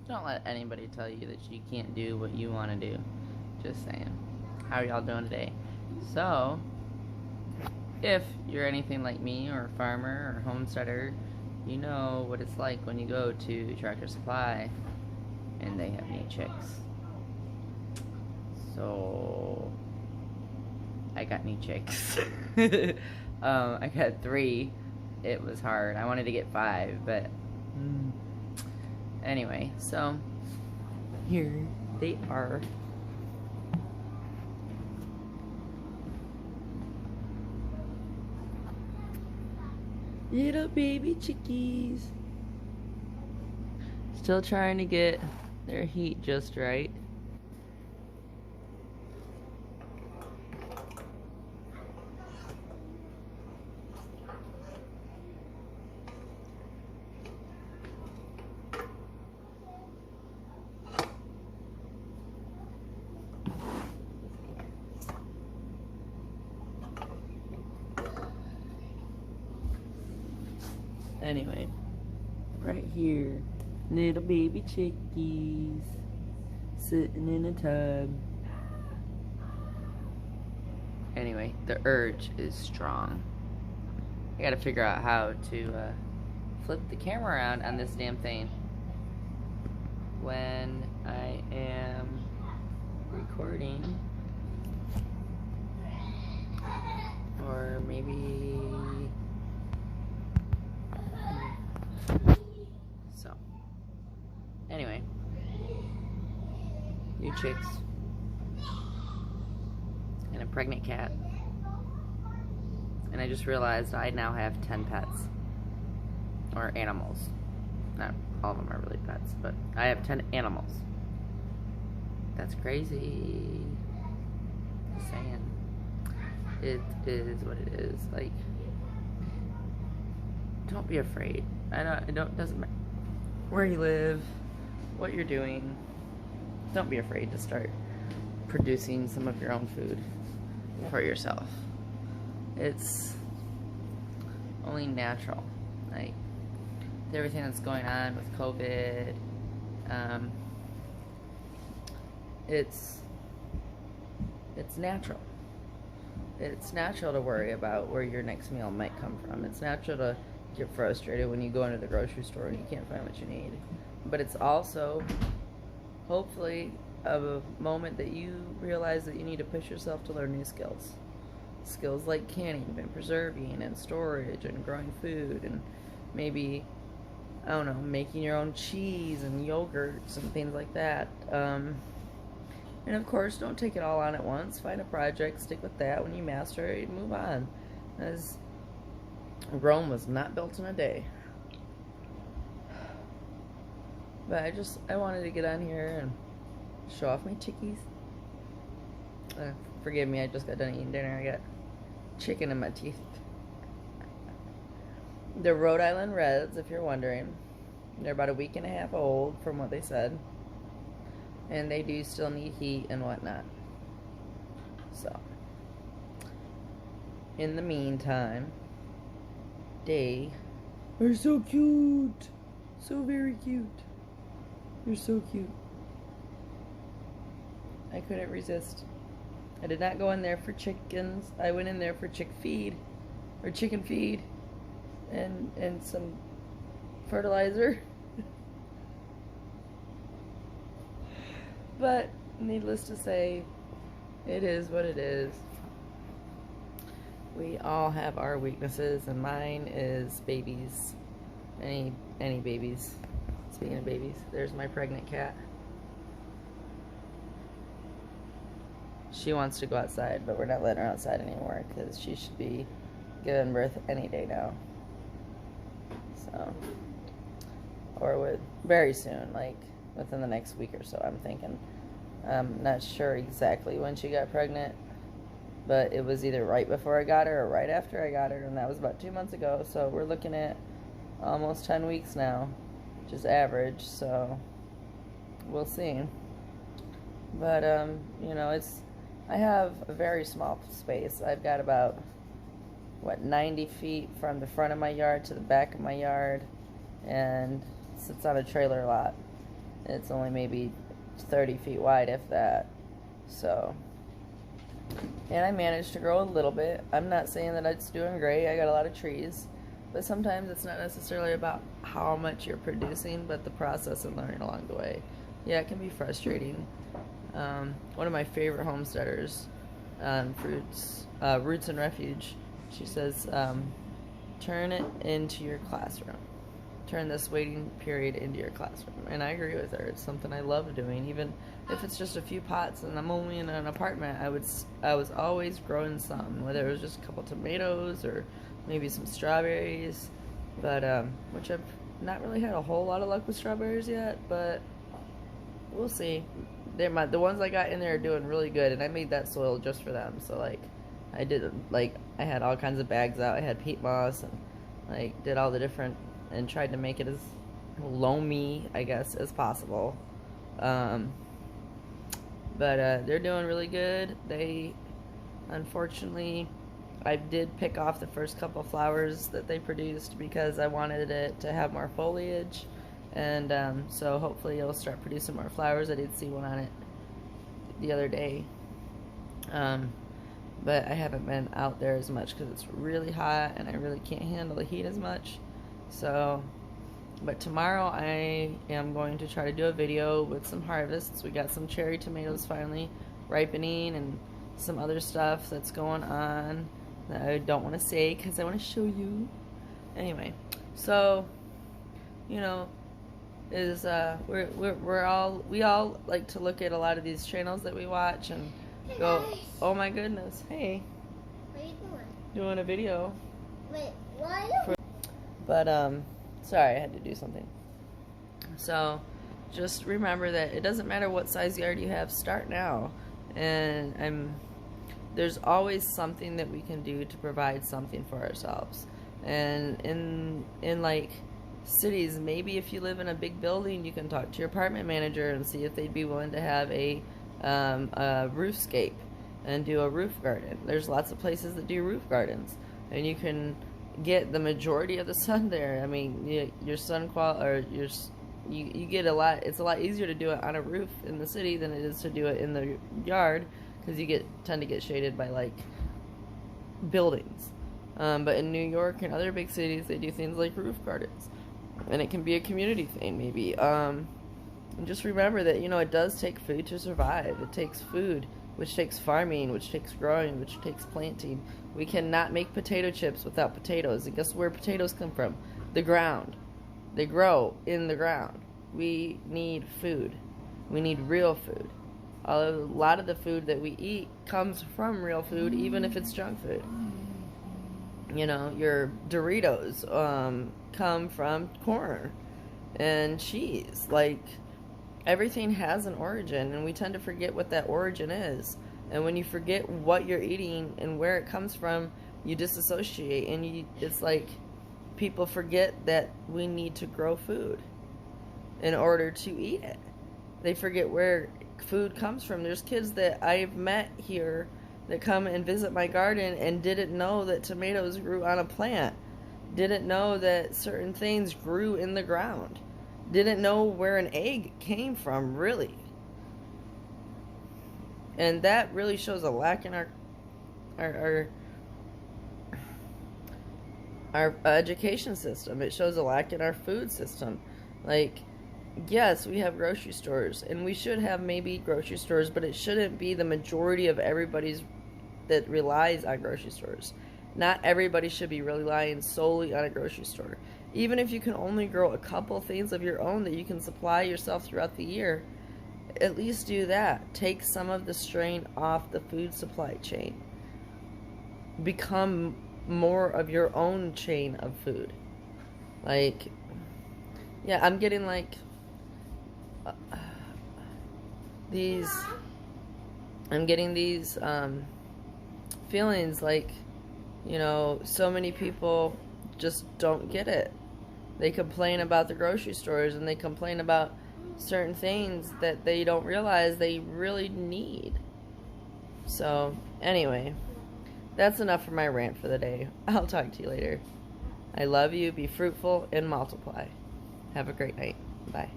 Don't let anybody tell you that you can't do what you want to do. Just saying. How are y'all doing today? So, if you're anything like me or a farmer or homesteader, you know what it's like when you go to Tractor Supply and they have new chicks. So, I got new chicks. I got 3. It was hard. I wanted to get 5, but anyway, so here they are. Little baby chickies. Still trying to get their heat just right. Anyway, right here, little baby chickies sitting in a tub. Anyway, the urge is strong. I gotta figure out how to flip the camera around on this damn thing when I am recording. Or maybe... So, anyway, new chicks and a pregnant cat, and I just realized I now have 10 pets, or animals. Not all of them are really pets, but I have 10 animals. That's crazy. Just saying. It is what it is. Like, don't be afraid. Doesn't matter where you live, what you're doing. Don't be afraid to start producing some of your own food for yourself. It's only natural. Like, with everything that's going on with COVID, it's natural. It's natural to worry about where your next meal might come from. It's natural to get frustrated when you go into the grocery store and you can't find what you need. But it's also, hopefully, a moment that you realize that you need to push yourself to learn new skills. Skills like canning and preserving and storage and growing food and maybe, I don't know, making your own cheese and yogurts and things like that. And of course, don't take it all on at once. Find a project, stick with that. When you master it, move on. As Rome was not built in a day. But I wanted to get on here and show off my chickies. Forgive me, I just got done eating dinner. I got chicken in my teeth. They're Rhode Island Reds, if you're wondering. They're about a week and a half old, from what they said. And they do still need heat and whatnot. So, in the meantime, they are so cute. So very cute. You're so cute. I couldn't resist. I did not go in there for chickens. I went in there for chicken feed and some fertilizer. But needless to say, it is what it is. We all have our weaknesses, and mine is babies. Any babies. Speaking of babies, there's my pregnant cat. She wants to go outside, but we're not letting her outside anymore because she should be giving birth any day now. So, or very soon, like within the next week or so, I'm thinking. I'm not sure exactly when she got pregnant, but it was either right before I got her or right after I got her, and that was about 2 months ago. So we're looking at almost 10 weeks now, just average. So we'll see. But you know, I have a very small space. I've got about 90 feet from the front of my yard to the back of my yard, and sits on a trailer lot. It's only maybe 30 feet wide, if that. So, and I managed to grow a little bit. I'm not saying that it's doing great. I got a lot of trees. But sometimes it's not necessarily about how much you're producing, but the process and learning along the way. Yeah, it can be frustrating. One of my favorite homesteaders on Roots and Refuge, she says, turn it into your classroom. Turn this waiting period into your classroom. And I agree with her. It's something I love doing. Even if it's just a few pots and I'm only in an apartment, I was always growing some, whether it was just a couple tomatoes or maybe some strawberries, but which I've not really had a whole lot of luck with strawberries yet, but we'll see. The ones I got in there are doing really good, and I made that soil just for them. So like, I had all kinds of bags out. I had peat moss and like did all the different and tried to make it as loamy, I guess, as possible. But they're doing really good. They, unfortunately, I did pick off the first couple flowers that they produced because I wanted it to have more foliage, and so hopefully it'll start producing more flowers. I did see one on it the other day, but I haven't been out there as much because it's really hot and I really can't handle the heat as much. So, but tomorrow I am going to try to do a video with some harvests. We got some cherry tomatoes finally ripening and some other stuff that's going on that I don't want to say because I want to show you. Anyway, so, you know, we all like to look at a lot of these channels that we watch and go, oh my goodness, hey, what are you doing? Doing a video. Wait, why? But sorry, I had to do something. So just remember that it doesn't matter what size yard you have, start now. And there's always something that we can do to provide something for ourselves. And in like cities, maybe if you live in a big building, you can talk to your apartment manager and see if they'd be willing to have a roofscape and do a roof garden. There's lots of places that do roof gardens, and you can get the majority of the sun there. I mean, your sun you get a lot. It's a lot easier to do it on a roof in the city than it is to do it in the yard, because you tend to get shaded by like buildings. But in New York and other big cities, they do things like roof gardens, and it can be a community thing maybe. And just remember that, you know, it does take food to survive. It takes food, which takes farming, which takes growing, which takes planting. We cannot make potato chips without potatoes. And guess where potatoes come from? The ground. They grow in the ground. We need food. We need real food. A lot of the food that we eat comes from real food, even if it's junk food. You know, your Doritos come from corn and cheese. Like, everything has an origin, and we tend to forget what that origin is. And when you forget what you're eating and where it comes from, you disassociate, and it's like people forget that we need to grow food in order to eat it. They forget where food comes from. There's kids that I've met here that come and visit my garden and didn't know that tomatoes grew on a plant, didn't know that certain things grew in the ground, didn't know where an egg came from, really. And that really shows a lack in our education system. It shows a lack in our food system. Like, yes, we have grocery stores, and we should have maybe grocery stores, but it shouldn't be the majority of everybody's that relies on grocery stores. Not everybody should be relying solely on a grocery store. Even if you can only grow a couple things of your own that you can supply yourself throughout the year, at least do that. Take some of the strain off the food supply chain. Become more of your own chain of food. Like, yeah, I'm getting like these feelings like, you know, so many people just don't get it. They complain about the grocery stores, and they complain about certain things that they don't realize they really need. So, anyway, that's enough for my rant for the day. I'll talk to you later. I love you. Be fruitful and multiply. Have a great night. Bye.